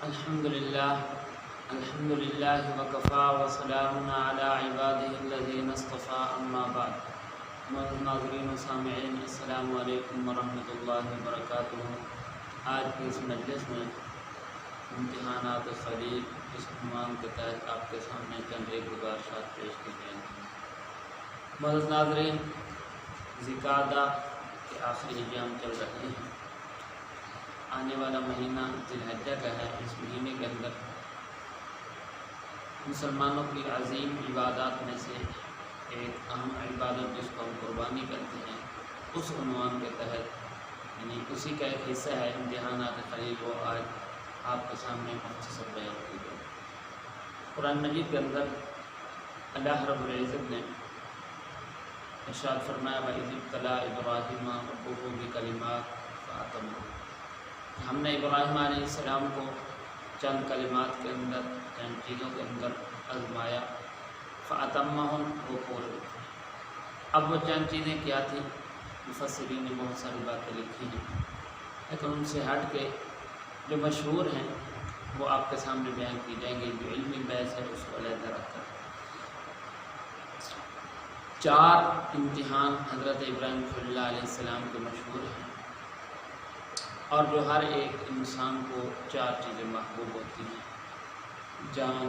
الحمدللہ وکفا وسلام علی عبادہ الذین اصطفیٰ اما بعد۔ ناظرین و سامعین، السلام علیکم ورحمۃ اللہ وبرکاتہ۔ آج کی اس مجلس میں امتحانات خلیل اس عنوان کے تحت آپ کے سامنے چند ایک گزارشات پیش کی جائیں گی۔ معزز ناظرین، ذوالقعدہ کے آخری ایام چل رہے ہیں۔ آنے والا مہینہ ذی الحجہ کا ہے۔ اس مہینے کے اندر مسلمانوں کی عظیم عبادات میں سے ایک اہم عبادت جس کو ہم قربانی کرتے ہیں، اس عنوان کے تحت یعنی اسی کا ایک حصہ ہے امتحانات خلیل، وہ آج آپ کے سامنے مختصر بیان کی گئی۔ قرآن مجید کے اندر اللہ رب العزت نے ارشاد فرمایا وَإِذِ ابْتَلَىٰ إِبْرَاهِيمَ رَبُّهُ بِكَلِمَاتٍ فَأَتَمَّهُنَّ۔ ہم نے ابراہیم علیہ السلام کو چند کلمات کے اندر، چند چیزوں کے اندر آزمایا، فَأَتَمَّهُنَّ، وہ پورے ہوئے۔ اب وہ چند چیزیں کیا تھیں؟ مفسرین نے بہت ساری باتیں لکھی ہیں، لیکن ان سے ہٹ کے جو مشہور ہیں وہ آپ کے سامنے بیان کی جائیں گی۔ جو علمی بحث ہے اس کو علیحدہ رکھ کر 4 امتحان حضرت ابراہیم صلی اللہ علیہ السلام کے مشہور ہیں، اور جو ہر ایک انسان کو 4 چیزیں محبوب ہوتی ہیں: جان،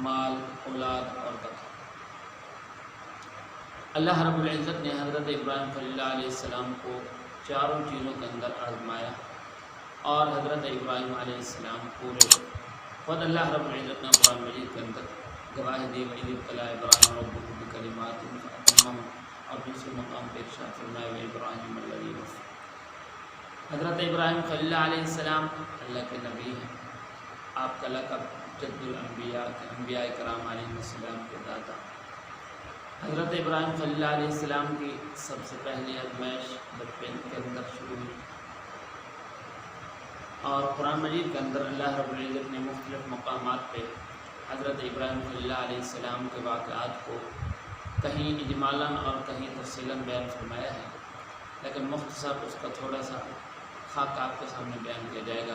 مال، اولاد اور بقا۔ اللہ رب العزت نے حضرت ابراہیم صلی اللہ علیہ السلام کو 4 چیزوں کے اندر آزمایا، اور حضرت ابراہیم علیہ السلام پورے ہوئے۔ خود اللہ رب العزت نے قرآن مجید کے اندر گواہی دی وَإِذِ ابْتَلَىٰ إِبْرَاهِيمَ رَبُّهُ بِكَلِمَاتٍ فَأَتَمَّهُنَّ، اور دوسرے مقام پہ ارشاد فرمایا وَإِبْرَاهِيمَ الَّذِي وَفَّىٰ۔ حضرت ابراہیم صلی اللہ علیہ السلام اللہ کے نبی ہیں۔ آپ کا لقب جد الانبیاء کے انبیاء کرام علیہ السلام کے دادا۔ حضرت ابراہیم صلی اللہ علیہ السلام کی سب سے پہلی آزمائش بچپن کے اندر شروع ہوئی، اور قرآن مجید کے اندر اللہ رب العزت نے مختلف مقامات پہ حضرت ابراہیم صلی اللہ علیہ السلام کے واقعات کو کہیں اجمالاً اور کہیں تفصیلاً بیان فرمایا ہے، لیکن مختصر اس کا تھوڑا سا خاکہ آپ کے سامنے بیان کیا جائے گا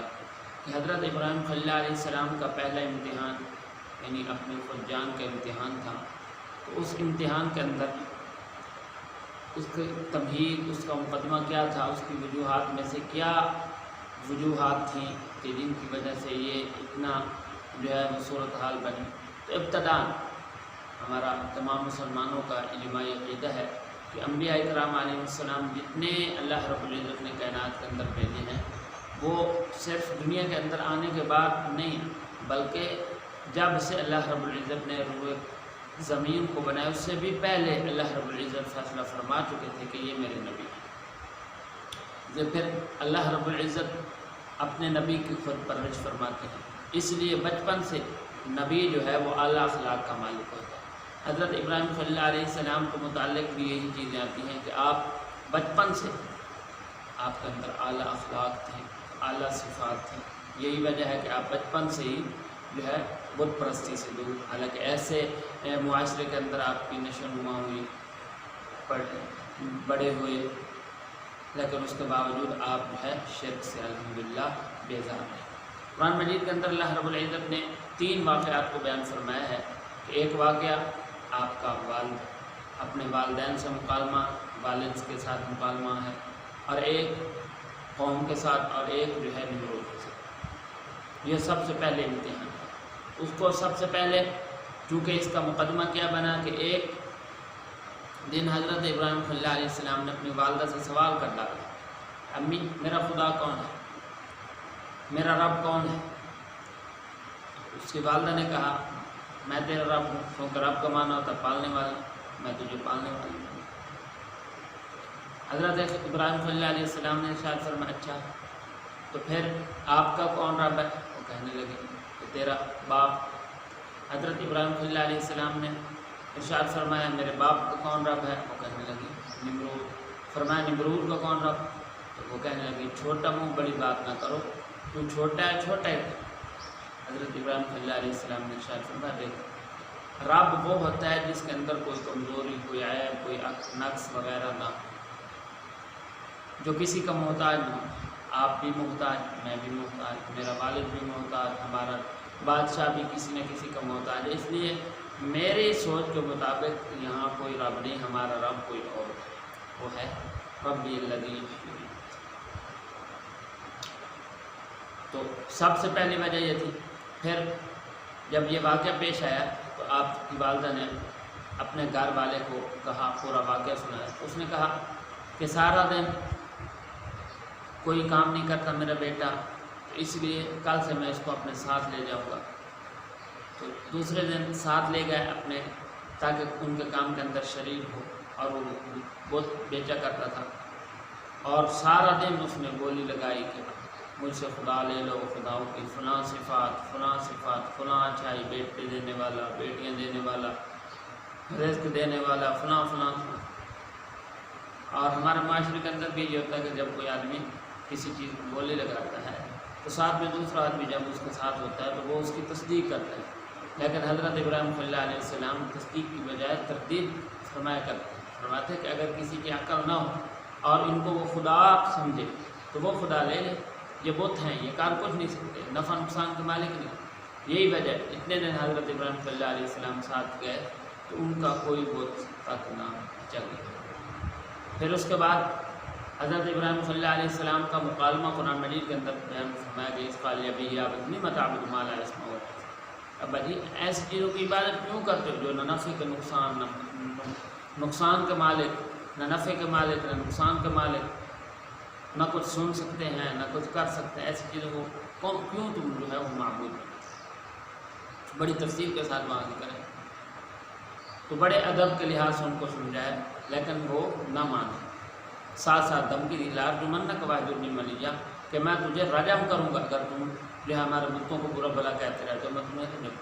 کہ حضرت ابراہیم صلی اللہ علیہ السلام کا پہلا امتحان یعنی اپنی خود جان کا امتحان تھا۔ تو اس امتحان کے اندر اس کی تمہید، اس کا مقدمہ کیا تھا، اس کی وجوہات میں سے کیا وجوہات تھیں کہ جن کی وجہ سے یہ اتنا جو ہے وہ صورتحال بنی۔ تو ابتداء ہمارا تمام مسلمانوں کا اجماعی عقیدہ ہے کہ انبیاء کرام علیہ السلام جتنے اللہ رب العزت نے کائنات کے اندر بھیجے ہیں، وہ صرف دنیا کے اندر آنے کے بعد نہیں، بلکہ جب سے اللہ رب العزت نے روئے زمین کو بنایا اس سے بھی پہلے اللہ رب العزت فیصلہ فرما چکے تھے کہ یہ میرے نبی ہیں۔ پھر اللہ رب العزت اپنے نبی کی خود پرورش فرماتے ہیں، اس لیے بچپن سے نبی جو ہے وہ اعلیٰ اخلاق کا مالک ہوتا ہے۔ حضرت ابراہیم صلی اللہ علیہ السلام کو متعلق بھی یہی چیزیں آتی ہیں کہ آپ بچپن سے آپ کے اندر اعلیٰ اخلاق تھے، اعلیٰ صفات تھیں۔ یہی وجہ ہے کہ آپ بچپن سے ہی جو ہے بت پرستی سے دور، حالانکہ ایسے معاشرے کے اندر آپ کی نشو نما ہوئی، بڑے ہوئے، لیکن اس کے باوجود آپ جو ہے شرک سے الحمدللہ بیزار ہیں۔ قرآن مجید کے اندر اللہ رب العزت نے 3 واقعات کو بیان فرمایا ہے کہ ایک واقعہ آپ کا والد اپنے والدین سے مکالمہ، والد کے ساتھ مکالمہ ہے، اور ایک قوم کے ساتھ، اور ایک جو ہے نمرود کے ساتھ۔ یہ سب سے پہلے امتحان ہے۔ اس کو سب سے پہلے چونکہ اس کا مقدمہ کیا بنا کہ ایک دن حضرت ابراہیم صلی اللہ علیہ السلام نے اپنی والدہ سے سوال کر ڈالا، امی میرا خدا کون ہے، میرا رب کون ہے؟ اس کی والدہ نے کہا میں تیرا رب ہوں، کیونکہ رب کا معنی ہوتا پالنے والا، میں تجھے پالنے والی ہوں۔ حضرت ابراہیم صلی اللہ علیہ السلام نے ارشاد فرمایا اچھا تو پھر آپ کا کون رب ہے؟ وہ کہنے لگے کہ تیرا باپ۔ حضرت ابراہیم صلی اللہ علیہ السلام نے ارشاد فرمایا میرے باپ کا کون رب ہے؟ وہ کہنے لگی نمرود۔ فرمایا نمرود کا کون رب؟ تو وہ کہنے لگی چھوٹا منہ بڑی بات نہ کرو، تو چھوٹا ہے چھوٹا ہے۔ حضرت ابراہیم صلی اللہ علیہ السلام نے ارشاد فرمایا دیکھ، رب وہ ہوتا ہے جس کے اندر کوئی کمزوری، کوئی عیب، کوئی نقص وغیرہ نہ، جو کسی کا محتاج نہ ہو۔ آپ بھی محتاج، میں بھی محتاج، میرا والد بھی محتاج، ہمارا بادشاہ بھی کسی نہ کسی کا محتاج ہے، اس لیے میری سوچ کے مطابق یہاں کوئی رب نہیں، ہمارا رب کوئی اور وہ ہے ربی الذی یحیی۔ تو سب سے پہلی وجہ یہ تھی۔ پھر جب یہ واقعہ پیش آیا تو آپ کی والدہ نے اپنے گھر والے کو کہا، پورا واقعہ سنایا۔ اس نے کہا کہ سارا دن کوئی کام نہیں کرتا میرا بیٹا، اس لیے کل سے میں اس کو اپنے ساتھ لے جاؤں گا۔ تو دوسرے دن ساتھ لے گئے اپنے، تاکہ ان کے کام کے اندر شریک ہو، اور وہ بہت بیچا کرتا تھا، اور سارا دن اس نے بولی لگائی کہ مجھ سے خدا لے لو، خداؤں کی فلاں صفات، فلاں صفات، فلاں اچھائی، بیٹے دینے والا، بیٹیاں دینے والا، رزق دینے والا، فلاں فلاں فلاں۔ اور ہمارے معاشرے کے اندر بھی یہ ہوتا ہے کہ جب کوئی آدمی کسی چیز کو بولی لگاتا ہے تو ساتھ میں دوسرا آدمی جب اس کے ساتھ ہوتا ہے تو وہ اس کی تصدیق کرتا ہے، لیکن حضرت ابراہیم صلی اللہ علیہ السلام تصدیق کی بجائے تردید فرماتے ہیں کہ اگر کسی کی عقل نہ ہو اور ان کو وہ خدا سمجھے تو وہ خدا لے لے، یہ بت ہیں، یہ کار کچھ نہیں سکتے، نفع نقصان کے مالک نہیں۔ یہی وجہ اتنے دن حضرت ابراہیم صلی اللہ علیہ السلام ساتھ گئے تو ان کا کوئی بت تک نہ چل گیا۔ پھر اس کے بعد حضرت ابراہیم صلی اللہ علیہ السلام کا مکالمہ قرآن مجید کے اندر بیان فرمایا گیا، اس قال ابی یا ابنی مَ تَعْبُدُ مَا لَا يَسْمَعُ وَلَا يُبْصِرُ۔ ابا جی ایسی چیزوں کی عبادت کیوں کرتے ہو جو نہ نفع کے نقصان کے مالک، نہ نفع کے مالک، نہ نقصان کے مالک، نہ کچھ سن سکتے ہیں نہ کچھ کر سکتے ہیں، ایسی چیزوں کو کیوں تم جو ہے وہ معبود بناتے؟ بڑی تفصیل کے ساتھ وہاں ذکر ہے، تو بڑے ادب کے لحاظ سے ان کو سمجھایا، لیکن وہ نہ مانے، ساتھ ساتھ دھمکی دی، لَأَرْجُمَنَّكَ وَاهْجُرْنِي مَلِيًّا، کہ میں تجھے رجم کروں گا اگر تم جو ہمارے بتوں کو برا بھلا کہتے رہتے ہو، میں تمہیں تو نہیں۔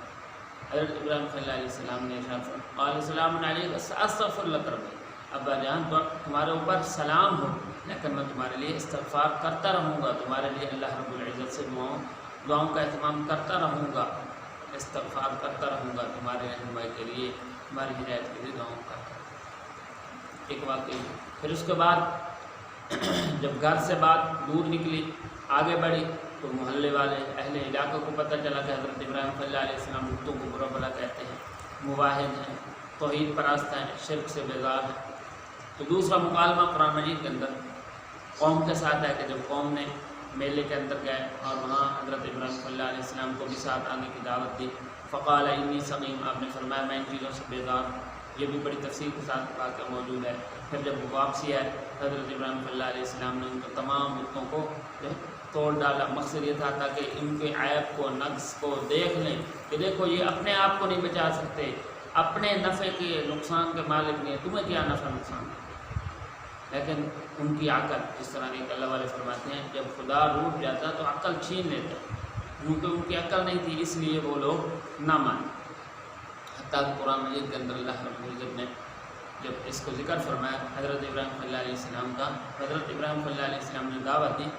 حضرت ابراہیم صلی اللہ علیہ السلام نے ارشاد فرمایا، قال سلام علیک سأستغفر لک ربی، ابا جان تمہارے اوپر سلام ہو، لیکن میں تمہارے لیے استغفار کرتا رہوں گا، تمہارے لیے اللہ رب العزت سے دعاؤں کا اہتمام کرتا رہوں گا، استغفار کرتا رہوں گا، تمہارے رہنمائی کے لیے، تمہاری ہدایت کے لیے دعاؤں کرتا رہوں گا۔ ایک واقعی پھر اس کے بعد جب گھر سے بات دور نکلی، آگے بڑھی، تو محلے والے اہل علاقے کو پتہ چلا کہ حضرت ابراہیم صلی اللہ علیہ السلام بتوں کو برا بھلا کہتے ہیں، مواحد ہیں، توحید پرست ہیں، شرک سے بیزار ہیں۔ تو دوسرا مکالمہ قرآن مجید کے اندر قوم کے ساتھ ہے کہ جب قوم نے میلے کے اندر گئے اور وہاں حضرت ابراہیم صلی اللہ علیہ السلام کو بھی ساتھ آنے کی دعوت دی، فقال انی سقیم، آپ نے فرمایا میں ان چیزوں سے بیزار ہوں۔ یہ بھی بڑی تفصیل کے ساتھ واقعہ موجود ہے۔ پھر جب واپسی ہے حضرت ابراہیم صلی اللہ علیہ السلام نے ان کو تمام بتوں کو توڑ ڈالا، مقصد یہ تھا تاکہ ان کے عیب کو، نقص کو دیکھ لیں کہ دیکھو یہ اپنے آپ کو نہیں بچا سکتے، اپنے نفع کے نقصان کے مالک نہیں، تمہیں کیا نفع نقصان ہے۔ لیکن ان کی عقل، جس طرح ایک اللہ والے فرماتے ہیں جب خدا روٹ جاتا تو عقل چھین لیتا، کیونکہ ان کی عقل نہیں تھی اس لیے وہ لوگ نہ مانے۔ حتیٰ قرآن مجید کے اندر اللہ رب العزت نے جب اس کو ذکر فرمایا حضرت ابراہیم صلی اللہ علیہ السلام کا، حضرت ابراہیم صلی اللہ علیہ السلام نے دعوت دی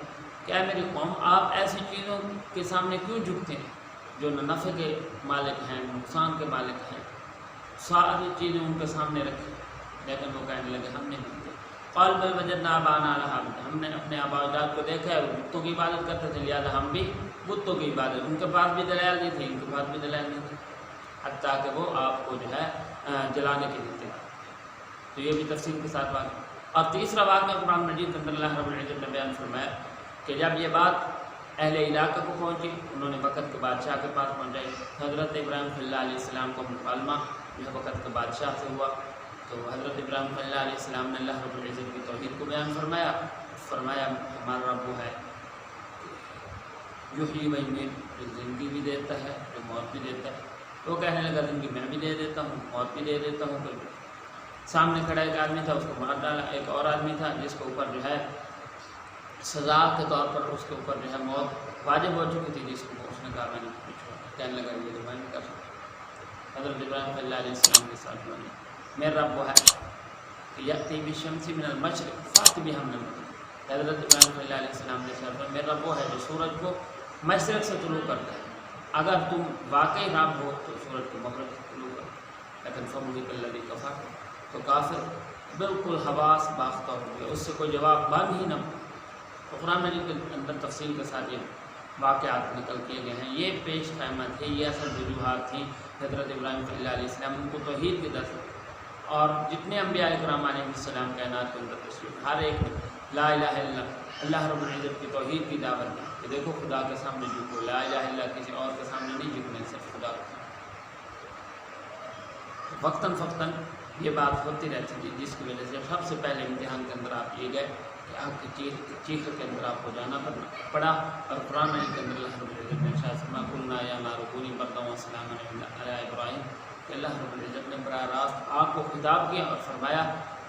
کہ اے میری قوم، آپ ایسی چیزوں کے سامنے کیوں جھکتے ہیں جو نہ نفع کے مالک ہیں نقصان کے مالک ہیں، ساری چیزیں ان کے سامنے رکھی، لیکن وہ کہنے لگے ہم نہیں مانتے۔ قال بل وجدنا آباءنا علیہ عابدین، ہم نے اپنے آباء و اجداد کو دیکھا ہے وہ بتوں کی عبادت کرتے تھے، لہٰذا ہم بھی بتوں کی عبادت، ان کے پاس بھی دلائل نہیں تھی، ان کے پاس بھی دلائل نہیں تھی، حتیٰ کہ وہ آپ کو جو ہے جلانے کے لیے تھے۔ تو یہ بھی تفصیل کے ساتھ واقعہ۔ اور تیسرا واقعہ قرآن مجید کے اندر اللہ رب العزت نے بیان فرمایا کہ جب یہ بات اہل علاقے کو پہنچی، انہوں نے وقت کے بادشاہ کے پاس پہنچائی، حضرت ابراہیم صلی اللہ علیہ السلام کو مکالمہ جو وقت کے بادشاہ سے ہوا، تو حضرت ابراہیم صلی اللہ علیہ السلام نے اللہ رب العزت کی توحید کو بیان فرمایا ہمارا رب وہ ہے یحیی و یمیت، جو زندگی بھی دیتا ہے جو موت بھی دیتا ہے۔ وہ کہنے لگا زندگی میں بھی دے دیتا ہوں، موت بھی دے دیتا ہوں۔ پھر سامنے کھڑا ایک آدمی تھا، اس کو مار ڈالا، ایک اور آدمی تھا جس کے اوپر جو ہے سزا کے طور پر اس کے اوپر جو ہے موت واجب ہو چکی تھی، جس کو اس نے کہا میں نے کہنے لگا یہ تو میں نہیں کر سکتا۔ حضرت ابراہیم صلی اللہ علیہ السلام کے ساتھ بولے میرا رب وہ ہے کہ یأتی بالشمس من المشرق فأت بها من المغرب، حضرت ابراہیم صلی اللہ علیہ السلام نے فرمایا میرا رب وہ ہے جو سورج کو مشرق سے طلوع کرتا ہے، اگر تم واقعی رب ہو تو سورج کو مغرب سے طلوع کر، لیکن فبہت الذی کفر، تو کافر بالکل حواس باختہ ہو گیا، اس سے کوئی جواب بن ہی نہ تو قرآن مجید کے اندر تفصیل کے ساتھ یہ واقعات نقل کیے گئے ہیں. یہ پیش خیمت ہے، یہ اصل وجوہات تھیں حضرت ابراہیم خلیل علیہ السلام ان کو توحید کی درس. اور جتنے انبیاء کرام علیہ السلام کائنات کے اندر تشریف، ہر ایک لا الہ الا اللہ رب العزت کی توحید کی دعوت دی کہ دیکھو خدا کے سامنے جھکو، لا الہ الا کسی اور کے سامنے نہیں جھکنے، صرف خدا کے سامنے. وقتاً فوقتاً یہ بات ہوتی رہتی تھی، جس کی وجہ سے سب سے پہلے امتحان کے اندر آپ یہ گئے کہ آپ کی چیخ کے اندر آپ کو جانا پڑا. اور قرآن کے اندر اللہ رب العزت نے ارشاد فرمایا قلنا یا نار کونی بردا وسلاما علی ابراہیم، کہ اللہ رب العزت نے براہ راست آپ کو خطاب کیا اور فرمایا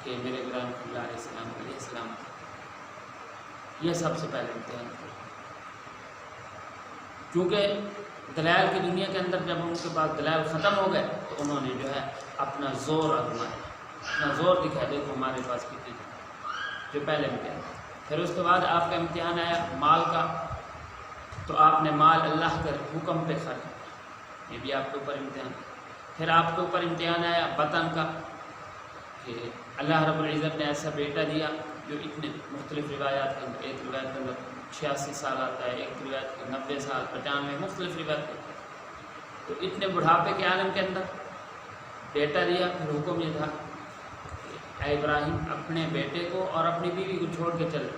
کہ میرے ابراہیم خلیل علیہ السلام علیہ السلام. یہ سب سے پہلے امتحان تھا، کیونکہ دلائل کی دنیا کے اندر جب ان کے پاس دلائل ختم ہو گئے تو انہوں نے جو ہے اپنا زور آزمایا، اپنا زور دکھایا، دیکھو ہمارے پاس کتنی جو پہلے امتحان. پھر اس کے بعد آپ کا امتحان آیا مال کا، تو آپ نے مال اللہ کے حکم پہ خرچ، یہ بھی آپ کے اوپر امتحان. پھر آپ کے اوپر امتحان آیا وطن کا، کہ اللہ رب العزت نے ایسا بیٹا دیا جو اتنے مختلف روایات کے اندر، ایک روایت کے اندر 86 سال آتا ہے، ایک روایت کے 90 سال 95 مختلف روایت کے. تو اتنے بڑھاپے کے عالم کے اندر بیٹا دیا. پھر حکم یہ تھا کہ اے ابراہیم اپنے بیٹے کو اور اپنی بیوی کو چھوڑ کے چلے.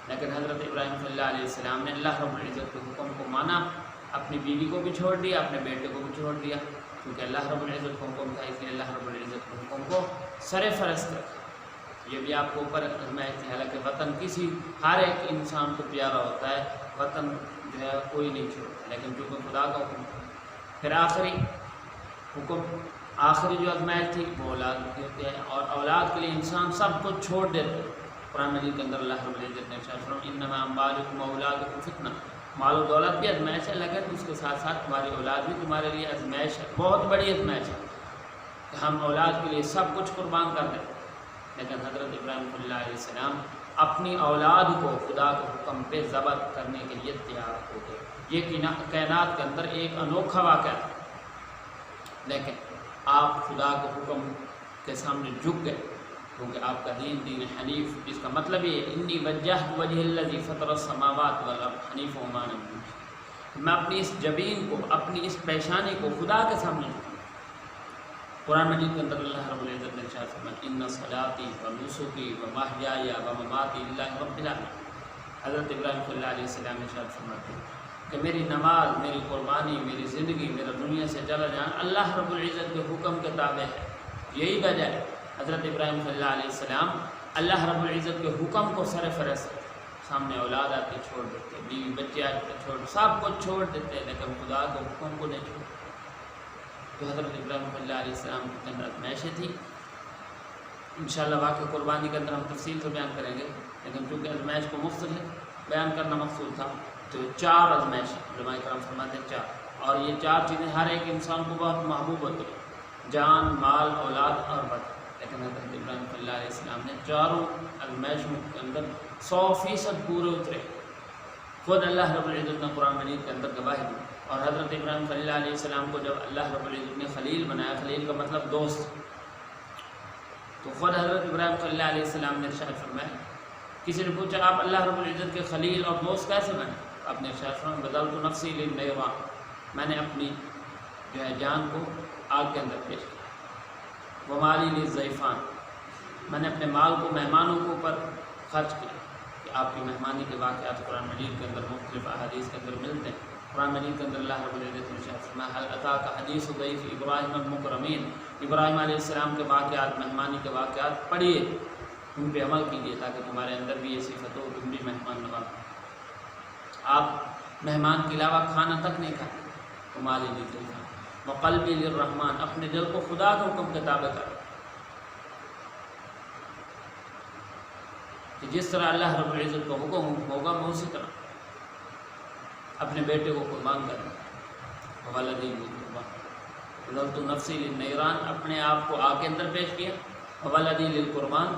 لیکن حضرت ابراہیم صلی اللہ علیہ السلام نے اللہ رب العزت کے حکم کو مانا، اپنی بیوی کو بھی چھوڑ دیا، اپنے بیٹے کو بھی چھوڑ دیا، کیونکہ اللہ رب العزت کا حکم تھا، اس لیے اللہ رب العزت کے حکم کو سر فرست رکھا. یہ بھی آپ کو اوپر آزمائش تھی. حالانکہ وطن کسی ہر ایک انسان کو پیارا ہوتا ہے، وطن جو ہے کوئی نہیں چھوڑتا، لیکن چونکہ خدا کا حکم تھا. پھر آخری حکم، آخری جو آزمائش تھی وہ اولاد کی ہوتی ہے، اور اولاد کے لیے انسان سب کچھ چھوڑ دیتے ہیں. قرآن مجید کے اندر اللہ رب العزت نے ارشاد فرمایا انما اموالکم واولادکم فتنہ، مال و دولت بھی آزمائش ہے، لیکن اس کے ساتھ ساتھ تمہاری اولاد بھی تمہارے لیے آزمائش ہے، بہت بڑی آزمائش ہے کہ ہم اولاد کے لیے سب کچھ قربان کر دیں. لیکن حضرت ابراہیم صلی اللہ علیہ السلام اپنی اولاد کو خدا کے حکم پہ ذبح کرنے کے لیے تیار ہو گئے. یہ کائنات کے اندر ایک انوکھا واقعہ تھا، لیکن آپ خدا کے حکم کے سامنے جھک گئے، کیونکہ آپ کا دین دین حنیف، جس کا مطلب یہ انی وجہت وجہ الذی فطر السماوات والارض حنیفا وما انا من المشرکین، میں اپنی اس جبین کو، اپنی اس پیشانی کو خدا کے سامنے جھکا. قرآن مجید کے اندر اللہ رب العزت نے ارشاد فرمایا ان صلاتی و نسکی و محیای و مماتی للہ رب العالمین. حضرت ابراہیم صلی اللہ علیہ السلام نے ارشاد فرمایا کہ میری نماز، میری قربانی، میری زندگی، میرا دنیا سے چلا جانا اللہ رب العزت کے حکم کے تابع ہے. یہی وجہ ہے حضرت ابراہیم صلی اللہ علیہ السلام اللہ رب العزت کے حکم کو سر فرست، سامنے اولاد آتی چھوڑ دیتے، بیوی بچے آتے چھوڑ، سب کچھ چھوڑ دیتے، لیکن خدا کے حکم کو نہیں چھوڑ. تو حضرت ابراہیم صلی اللہ علیہ السلام کی اندر آزمائشیں تھی. انشاءاللہ واقعہ قربانی کے اندر ہم تفصیل سے بیان کریں گے، لیکن چونکہ آزمائش کو مفصل ہے بیان کرنا مقصود تھا، تو 4 آزمائش علماء کرام فرماتے ہیں 4، اور یہ 4 چیزیں ہر ایک انسان کو بہت محبوب ہوتی ہیں، جان، مال، اولاد اور وطن. لیکن حضرت ابراہیم صلی اللہ علیہ السلام نے چاروں آزمائشوں کے اندر 100% پورے اترے. خود اللہ رب العزت نے قرآن مجید کے اندر گواہی دی. اور حضرت ابراہیم صلی اللہ علیہ السلام کو جب اللہ رب العزت نے خلیل بنایا، خلیل کا مطلب دوست، تو خود حضرت ابراہیم صلی اللہ علیہ السلام نے ارشاد فرمایا، کسی نے پوچھا آپ اللہ رب العزت کے خلیل اور دوست کیسے بنے؟ آپ نے ارشاد فرمایا بدلت نفسی للنیران، میں نے اپنی جو ہے جان کو آگ کے اندر پیش کیا، ومالی للضیفان، میں نے اپنے مال کو مہمانوں کے اوپر خرچ کیا. کہ آپ کی مہمانی کے واقعات قرآن مجید کے اندر مختلف احادیث کے اندر ملتے ہیں. قرآن مجید کے اندر اللہ رب العزت نے ارشاد فرمایا هل اتاک حدیث ضیف ابراہیم المکرمین، ابراہیم علیہ السلام کے واقعات، مہمانی کے واقعات پڑھیے، ان پہ عمل کیجیے تاکہ تمہارے اندر بھی یہ صفت ہو، تم بھی مہمان نواز. آپ مہمان کے علاوہ کھانا تک نہیں کھاتے. ومالی للضیفان وقلبی للرحمن، اپنے دل کو خدا کے حکم کے تابع کرو، کہ جس طرح اللہ رب العزت کا حکم ہوگا میں اسی طرح اپنے بیٹے کو قربان کرنا. وولدی للقربان بدلت نفسی للنیران، اپنے آپ کو آگ کے اندر پیش کیا. وولدی للقربان،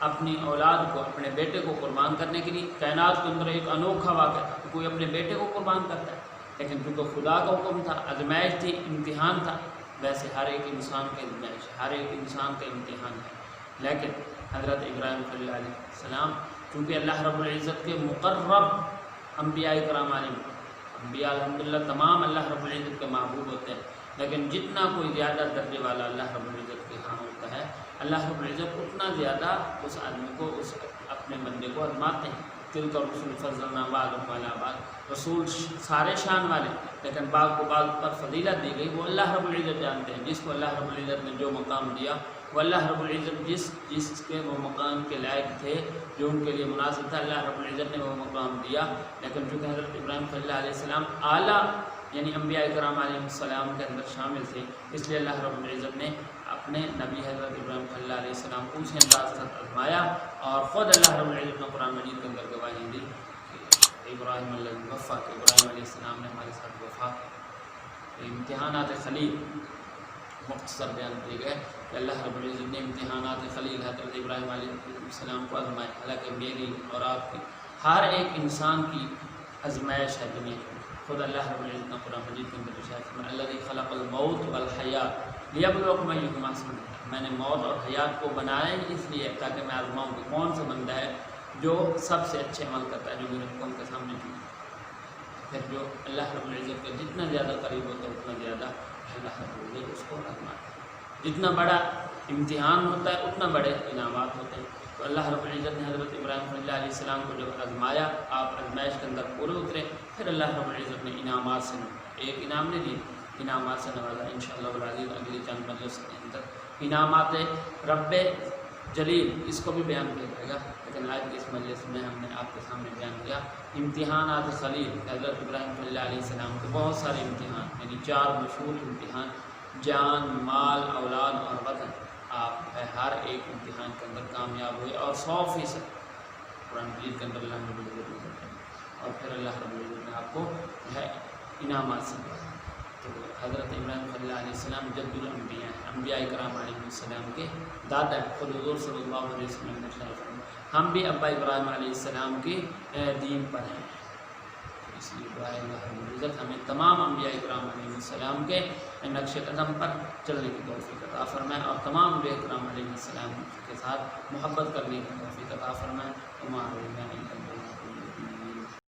اپنی اولاد کو، اپنے بیٹے کو قربان کرنے کے لیے. کائنات کے اندر ایک انوکھا واقعہ تھا کہ کوئی اپنے بیٹے کو قربان کرتا ہے، لیکن کیونکہ خدا کا حکم تھا، آزمائش تھی، امتحان تھا. ویسے ہر ایک انسان کا آزمائش، ہر ایک انسان کا امتحان ہے. لیکن حضرت ابراہیم صلی اللہ علیہ السلام چونکہ اللہ رب العزت کے مقرب انبیاء کرام انبیاء الحمدللہ تمام اللہ رب العزت کے محبوب ہوتے ہیں، لیکن جتنا کوئی زیادہ درجے والا اللہ رب العزت کے ہاں ہوتا ہے، اللہ رب العزت اتنا زیادہ اس آدمی کو، اس اپنے بندے کو آزماتے ہیں۔ تلک الرسل فضلنا بعضهم علی بعض، رسول سارے شان والے، لیکن بعض کو بعض پر فضیلت دی گئی، وہ اللہ رب العزت جانتے ہیں۔ جس کو اللہ رب العزت نے جو مقام دیا، وہ اللہ رب العزت جس کے وہ مقام کے لائق تھے، جو ان کے لیے مناسب تھا، اللہ رب العزت نے وہ مقام دیا۔ لیکن چونکہ حضرت ابراہیم صلی اللہ علیہ السلام اعلیٰ یعنی انبیاء کرام علیہ السلام کے اندر شامل تھے، اس لیے اللہ رب العزت نے اپنے نبی حضرت ابراہیم صلی اللہ علیہ السلام کو اسی انداز سے آزمایا، اور خود اللہ رب العزت نے قرآن مجید کے اندر گواہی دی کہ ابراہیم الذی وفا، کہ ابراہیم علیہ السلام نے ہمارے ساتھ وفا۔ امتحانات خلیل مختصر بیان کیے گئے کہ اللہ رب العزت نے امتحانات خلیل حضرت ابراہیم علیہ السلام کو آزمایا۔ حالانکہ میری اور آپ کی ہر ایک انسان کی آزمائش ہے دنیا میں۔ خود اللہ رب العزت نے قرآن مجید کے اندر ارشاد فرمایا الذی خلق الموت والحیات لیبلوکم ایکم احسن عملا، میں نے موت اور حیات کو بنایا اس لیے تاکہ میں آزماؤں کہ کون سا بندہ ہے جو سب سے اچھے عمل کرتا ہے، جو میرے حکم کے سامنے جھکتا ہے۔ پھر جو اللہ رب العزت کے جتنا زیادہ قریب ہوتا ہے اتنا زیادہ اللہ رب العزت اس کو آزماتا ہے۔ جتنا بڑا امتحان ہوتا ہے اتنا بڑے انعامات ہوتے ہیں۔ تو اللہ رب العزت نے حضرت ابراہیم صلی اللہ علیہ السلام کو جب آزمایا، آپ آزمائش کے اندر پورے اترے، پھر اللہ رب العزت نے انعامات سے نوازا۔ ایک انعام نے دی، انعامات سے نوازا۔ انشاءاللہ العزیز اگلی چند مجلس کے اندر انعامات رب جلیل اس کو بھی بیان کیا جائے گا، لیکن آج کی اس مجلس میں ہم نے آپ کے سامنے بیان کیا امتحانات خلیل حضرت ابراہیم صلی اللہ علیہ السلام کے بہت سارے امتحان، یعنی 4 مشہور امتحان، جان، مال، اولاد اور وطن۔ آپ ہر ایک امتحان کے اندر کامیاب ہوئے اور 100% قرآن مجید کے اندر اللہ رب العزت نے، اور پھر اللہ رب العزت نے آپ کو جو ہے انعامات سے دیا۔ تو حضرت ابراہیم صلی اللہ علیہ السلام جد الانبیاء ہیں، انبیاء کرام علیہ السلام کے دادا ہیں۔ خود حضور صلی اللہ علیہ وسلم نے ارشاد فرمایا ہم بھی ابا ابراہیم علیہ السلام کے دین پر ہیں، اس لیے دعا ہے اللہ رب العزت ہمیں تمام انبیاء کرام علیہ السلام کے نقش قدم پر چلنے کی توفیق عطا فرمائے، اور تمام انبیاء کرام علیہ السلام کے ساتھ محبت کرنے کی توفیق عطا فرمائے۔